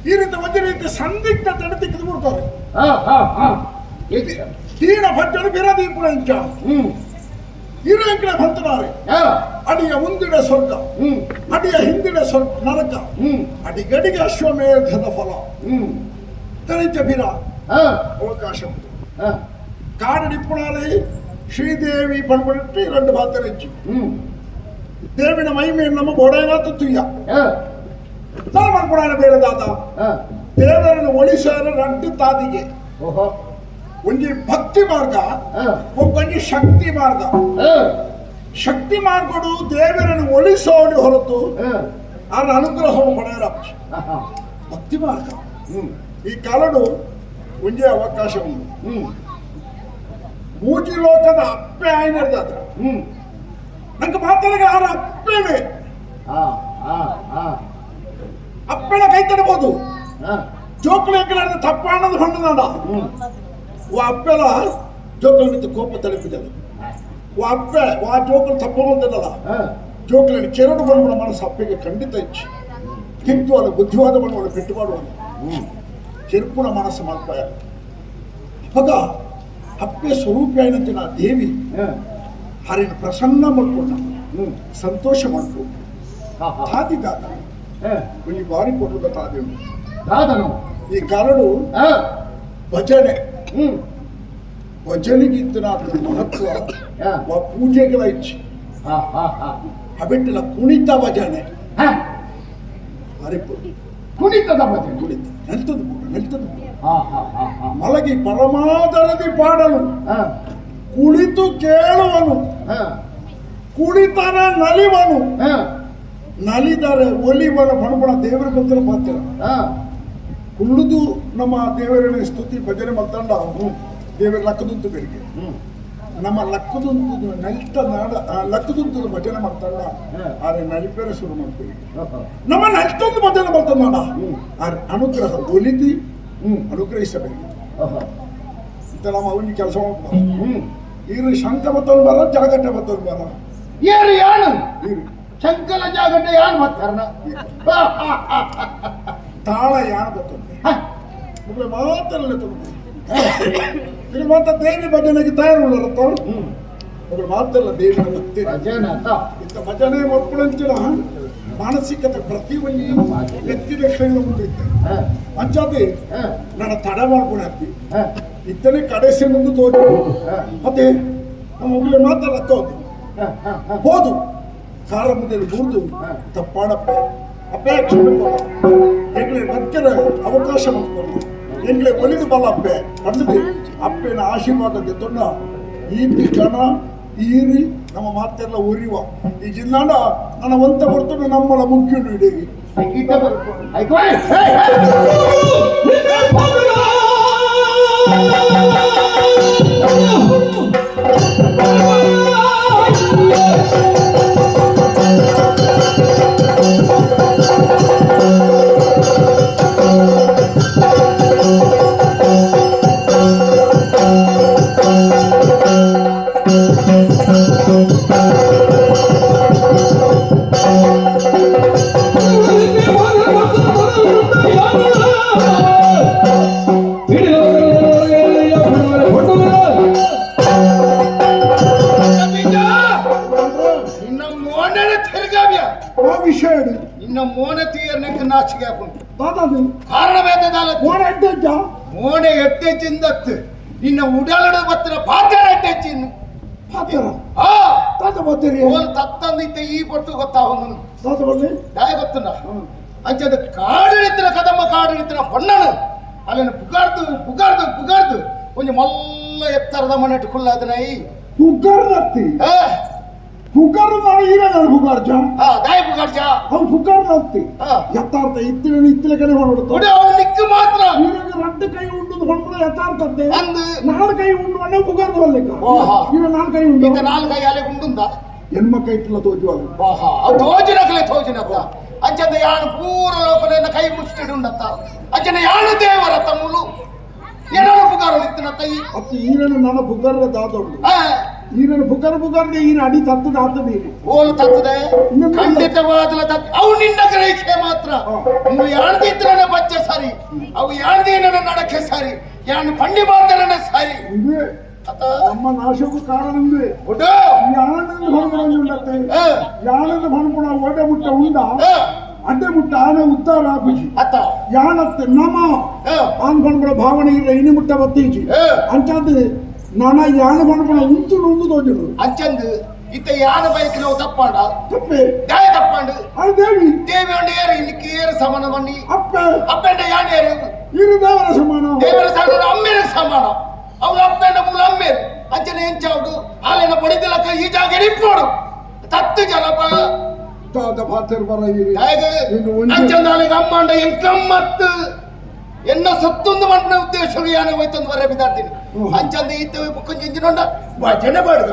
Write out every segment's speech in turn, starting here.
ಈ ರೀತಿ ಒಂದು ರೀತಿ ಸಂದಿಗ್ಧ ತಡೆದಿಕ್ಕದು ಬಿಡ್ತಾರೆ ತೀರ ಭಜ್ಜನ ಬಿರದಿ ಪುಣಂಚ ಇರಂಕಡೆ ಬಂತನಾರೆ ಅಡಿಯ ಮುಂದಿನ ಸ್ವರ್ಗ ಅಡಿಯ ಹಿಂದಿನ ಸ್ವರ್ಗ ನರಕ ಅಡಿಗಡಿಗೆ ಅಶ್ವಮೇಧದ ಫಲ ತನಿಜ ಬಿರ ಅವಕಾಶ ಉಂಟು ಕಾಡಡಿಪ್ಪುಣಾರೆ ಶ್ರೀದೇವಿ ಪಣ್ಬಿಟ್ಟು ಎರಡು ಭಾತರೆಚ್ಚು ದೇವಿನ ಮಹಿಮೆಯನ್ನು ನಮ್ಮ ಬೋಡೇನಾಥ ತುಯ್ಯ ನನ್ನ ಮಣ್ಪುಣಾರ ಬೇರೆ ದಾದ ದೇವರನ್ನು ಒಳಿಸಾರ ರಡ್ಡು ತಾದಿಗೆ ಒಂಜಿ ಭಕ್ತಿ ಮಾರ್ಗ ಒಂಜಿ ಶಕ್ತಿ ಮಾರ್ಗ ಶಕ್ತಿ ಮಾರ್ಗಡು ದೇವರನ್ನು ಒಲಿಸೋಡಿ ಹೊರತು ಅವರ ಅನುಗ್ರಹ ಪಡೆಯರ ಭಕ್ತಿ ಮಾರ್ಗ ಈ ಕಾಲಡು ಒಂಜಿ ಅವಕಾಶ ಉಂಟು ಮೂಜಿ ಲೋಕದ ಅಪ್ಪೆ ಆಯ್ನರ್ದಾದ್ರ ನಂಗೆ ಮಾತಾಡಿಗೆ ಅವರ ಅಪ್ಪೇನೆ ಅಪ್ಪೆನ ಕೈ ತಡಬಹುದು ಜೋಕುಳು ಎಕ್ಕಲಾಡಿದ ತಪ್ಪ ಅನ್ನೋದು ಹೊಂಡದಾಡ ಅಪ್ಪೆಲ್ಲ ಜೋಕುಳ ನಿಂತು ಕೋಪ ತಲುಪಿದಳು ಅಪ್ಪೆ ಜೋಕುಳು ತಪ್ಪ ಬಂದಲ್ಲ ಜೋಕುಳನ್ನು ಕೆರಡು ಬರುವ ಮನಸ್ಸು ಅಪ್ಪೆಗೆ ಖಂಡಿತ ಇಚ್ಛೆ ಕಿಂತು ಅದು ಬುದ್ಧಿವಾದವನ್ನು ಅವಳು ಬಿಟ್ಟು ಮಾಡುವುದು ಕೆರುಪುನ ಮನಸ್ಸು ಮಾಡ್ಪಾಯ ಅವಾಗ ಅಪ್ಪೆ ಸ್ವರೂಪ ಏನಂತಿನ ದೇವಿ ಹರಿನ ಪ್ರಸನ್ನ ಮಾಡ್ಕೊಂಡ ಸಂತೋಷ ಮಾಡ್ಕೊಂಡು ತಾದಿದ್ದಾಗ ಒಂದು ಬಾರಿ ಕೊಡುವ ತಾದೇವು ಈ ಕಾರಣ ಭಜನೆ ಭಜನೆಗಿಂತ ಮಹತ್ವ ಪೂಜೆಗಳ ಇಚ್ಛೆ ಅಬಿಟ್ಟಿಲ್ಲ ಕುಣಿತ ಭಜನೆ ಕುಣಿತದ ಭಜನೆ ಕುಣಿತ ನೆಲ್ತದ್ದು ಮಲಗಿ ಪರಮಾದರದಿ ಪಾಡಲು ಕುಳಿತು ಕೇಳುವನು ಕುಳಿತನ ನಲಿವನು ನಲಿದರೆ ಒಲಿವನ ಬಣಬಣ ದೇವರ ಬಂತರ ಪಾತ್ರ ಕುಳ್ಳುದು ನಮ್ಮ ದೇವರ ಸ್ತುತಿ ಭಜನೆ ಮಾಡ್ತಾಂಡ ದೇವರ ಲಕ್ಕದುಂತು ಬೇರಿಗೆ ನಮ್ಮ ಲಕ್ಕದುಂತು ನಲಿತ ನಾಡ ಲಕ್ಕದುಂತದ ಭಜನೆ ಮಾಡ್ತಾಂಡ ಆದ್ರೆ ನಲಿಪೇರೆ ಶುರು ಮಾಡ್ತೀವಿ ನಮ್ಮ ನಲಿತೊಂದು ಭಜನೆ ಮಾಡ್ತಾನ ನಾಡ ಆದ್ರೆ ಅನುಗ್ರಹ ಒಲಿದಿ ಅನುಗ್ರಹಿಸಬೇಕು ಇಂತ ನಮ್ಮ ಅವನಿಗೆ ಕೆಲಸ ಮಾಡ್ತಾರೆ ಇರು ಶಂಕ ಬತ್ತೊಂದು ಬರ ಜಾಗಟೆ ಬತ್ತೊಂದು ಬರ ಏರು ಯಾನು ಶಂಕಲ ಜಾಗಟೆ ಯಾನು ಬರ್ತಾರನ ತಾಳ ಯಾನು ಬತ್ತೊಂದು ಮಾತಲ್ಲ ಇದು ಮಾತ್ರ ದೇವಿ ಭಜನೆಗೆ ತಯಾರುಳ್ಳತ್ತ ಒಬ್ಬರು ಮಾತಲ್ಲ ದೇವಿನ ಭಕ್ತಿ ಇಂಥ ಭಜನೆ ಮಕ್ಕಳಂತಿನ ಮಾನಸಿಕತೆ ಪ್ರತಿಯೊಂದು ವ್ಯಕ್ತಿಯ ಶ್ರೇಣಿ ಮುಂದಿತ್ತು ಅಂಚಾದೆ ನನ್ನ ತಡ ಮಾಡ್ಕೊಂಡು ಹಾಕ್ತಿ ಇತ್ತನೇ ಕಡೆಸಿ ಮುಂದೆ ತೋರಿ ಮತ್ತೆ ನಮ್ಮ ಒಬ್ಬಳೆ ಮಾತಲ್ಲ ಹೋದು ಕಾಲ ಮುಂದೆ ಮುರಿದು ತಪ್ಪಾಡಪ್ಪ ಅಪೇಕ್ಷೆ ಎಂಗ್ಲೆ ಬದುಕಿನ ಅವಕಾಶ ಮಾಡ್ಕೊಂಡು ಎಂಗ್ಲೆ ಒಲಿದು ಬಲ್ಲ ಅಪ್ಪೆ ಪಡೆದು ಅಪ್ಪೆನ ಆಶೀರ್ವಾದ ತೊಂಡ ಈತಿ ಜನ ಈರಿ ನಮ್ಮ ಮಾತೆಲ್ಲ ಉರಿವ ಈ ಜಿನ್ನಾಡ ನನ್ನ ಒಂತ ಬರ್ತದೆ ನಮ್ಮಳ ಮುಖ್ಯ ಇಡೀ ಇನ್ನ ಮೋನೆ ತೀಯರ್ನಕ್ಕೆ ನಾಚಿಕೆ ಹಾಕೊಂಡು ಕಾರಣವೇದಾಲ ಮೋನೆ ಎಟ್ಟೆಚ್ಚಿಂದತ್ತು ನಿನ್ನ ಉಡಾಲಡ ಬತ್ತಿನ ಪಾತ್ರ ಎಟ್ಟೆಚ್ಚಿನ್ನು ತತ್ತಂದಿತ್ತ ಈ ಪಟ್ಟು ಗೊತ್ತಾಗ ಗೊತ್ತುಂಡ ಅಂಚದ ಕಾಡಿನ ಕದಮ್ಮ ಕಾಡಿನ ಬಣ್ಣನು ಅಲ್ಲಿನ ಪುಗಾರ್ದು ಒಂದು ಮಲ್ಲ ಎತ್ತರದ ಮನೆ ಇಟ್ಟುಕೊಳ್ಳಾದನೈ ಪುಗಾರ್ದತ್ತಿ ಪುಗಾರ ಪುಗಾರ್ಜ ದಾಯಿ ಪುಗಾರ್ಜ ಅವ್ನು ಪುಗಾರ್ದತ್ತಿ ಯಥಾರ್ಥ ಇತ್ತಿನ ಕಡೆ ಹೊರಡುತ್ತೆ ನಿಕ್ಕು ಮಾತ್ರ ರಡ್ಡು ಕೈ ಉಂಡು ಹೊಂಡ ಯಥಾರ್ಥದ್ದೆ ನಾಲ್ಕು ಕೈ ಉಂಡು ಅಣ್ಣ ಪುಗಾರ್ದ ಬಲ್ಲಿಕ ಇವ ನಾಲ್ಕು ಕೈ ಉಂಡು ನಾಲ್ಕು ಕೈ ಅಲೆ ಉಂಡುಂದ ಹೆಣ್ಮಕ್ಕ ಇಟ್ಟಿಲ್ಲ ತೋಜುವಾಗ ತೋಜಿನಕಲೆ ತೋಜಿನತ್ತ ಅಂಚದ ಯಾನು ಪೂರ ಲೋಕನ ಕೈ ಮುಚ್ಚಿಡುಂಡತ್ತ ಅಂಚನ ಯಾನು ದೇವರ ತಮ್ಮಲು ಏನಾನು ಪುಗಾರ ನಿತ್ತಿನ ತೈ ಅತ್ತ ಈರನ್ನು ನನ್ನ ಪುಗಾರ ದಾದೊಂಡು ಈರನ್ನು ಬುಗರ್ದೆ ಈನ ಅಡಿ ತತ್ತದ ಆಗ್ತದೆ ಈಗ ಓಲು ತತ್ತದೆ ಖಂಡಿತವಾದ ಅವು ನಿನ್ನ ಗ್ರಹಿಕೆ ಮಾತ್ರ ನೀವು ಯಾಣದಿದ್ರೆ ಬಚ್ಚೆ ಸರಿ ಅವು ಯಾಣದೇನ ನಡಕ್ಕೆ ಸರಿ ಯಾನು ಪಂಡಿ ಮಾತರನ ಸರಿ ಇದೇ ನಮ್ಮ ನಾಶಕ್ಕೂ ಕಾರಣ ಇದೆ ಒಟ್ಟು ಯಾನಂದು ಭಣಪುಣಂತೆ ಯಾನಂದು ಭಣಪುಣ ಓಡೆ ಮುಟ್ಟ ಉಂಡ ಅಡ್ಡೆ ಮುಟ್ಟ ಆನೆ ಉತ್ತಾರ ಆಪಿಸಿ ಅತ್ತ ಯಾನತ್ತೆ ನಮ ಆನ್ ಭಣಪುಣ ಭಾವನೆ ಇಲ್ಲ ಇನಿ ಮುಟ್ಟ ಬತ್ತೀಜಿ ಅಂಚಾದ ನಾನ ಯಾನ ಭಣಪುಣ ಉಂತು ನುಂದು ತೋಜರು ಅಂಚಂದು ಇತ್ತ ಯಾನ ಬೈಕ್ ನಾವು ತಪ್ಪಾಂಡ ತಪ್ಪೆ ಗಾಯ ತಪ್ಪಾಂಡು ಅದು ದೇವಿ ದೇವಿ ಒಂದು ಏರು ಇನ್ನಕ್ಕೆ ಏರು ಸಮಾನ ಮಣ್ಣಿ ಅಪ್ಪೆ ಅಪ್ಪೆಂಡ ಯಾನ ಏರು ಇರು ದೇವರ ಸಮಾನ ದೇವರ ಸಮಾನ ಅಮ್ಮೇರ ಸಮಾನ ಅವಳು ಅಪ್ಪೆಂಡ ಮೂಲ ಅಮ್ಮೇರು ಅಂಚನೆ ಎಂಚಾವುದು ಆಲೆನ ಬಡಿದಲಕ್ಕ ಈ ಜಾಗ ಇಪ್ಪೋಡು ತತ್ತು ಜನಪದ ತಾದ ಪಾತ್ರ ಬರ ಇರಿ ಅಂಚಂದಾಲಿಗೆ ಅಮ್ಮಂಡ ಎಂಕಮ್ಮತ್ತು ಎನ್ನ ಸತ್ತೊಂದು ಮಣ್ಣ ಉದ್ದೇಶ ಯಾನ ಹೋಯ್ತಂದು ಬರ ಬಿದ್ದಾಡ್ತೀನಿ ಅಂಚಂದ ಇತ್ತು ಕೊಂಚೊಂಜಿನೊಂಡ ಭಜನೆ ಬಾಡುಗ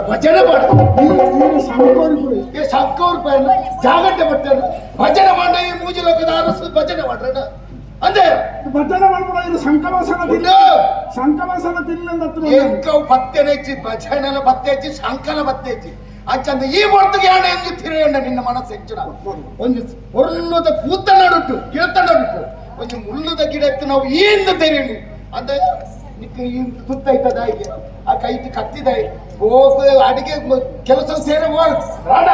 ಈ ಸಂಕೋರಿ ಕೂಡ ಏ ಸಾವಿರ ರೂಪಾಯಿ ಜಾಗಟ್ಟೆ ಬಟ್ಟೆ ಭಜನೆ ಮಾಡ ಈ ಮೂಜಿ ಲೋಕದ ಅರಸು ಭಜನೆ ಮಾಡ್ರಣ ಅಂದೆ ಭಜನೆ ಮಾಡ್ಬಿಡ ಇದು ಸಂಕಮಸನ ತಿನ್ನಂದತ್ರ ಎಂಕವು ಪತ್ತೆನೆಚ್ಚಿ ಭಜನೆಲ ಬತ್ತೆಚ್ಚಿ ಸಂಕಲ ಬತ್ತೆಚ್ಚಿ ಅಂಚಂದ ಈ ಹೊತ್ತಿಗೆ ಯಾಣ ಎಂದು ತಿರೆಯಣ್ಣ ನಿನ್ನ ಮನಸ್ಸು ಹೆಚ್ಚಿನ ಒಂದು ಒಳ್ಳುದ ಕೂತ ನಡುಟ್ಟು ಕೇಳ್ತ ನಡುಟ್ಟು ಒಂದು ಮುಳ್ಳುದ ಗಿಡ ಎತ್ತು ನಾವು ಈಯಿಂದ ತೆರೆಯಣಿ ಅಂದ್ರೆ ನಿಕ್ಕ ಈ ಸುತ್ತಾಯ್ತದ ಈಗ ಆ ಕೈತಿ ಕತ್ತಿದ ಹೋಗ ಅಡಿಗೆ ಕೆಲಸ ಸೇರಿ ರಾಡ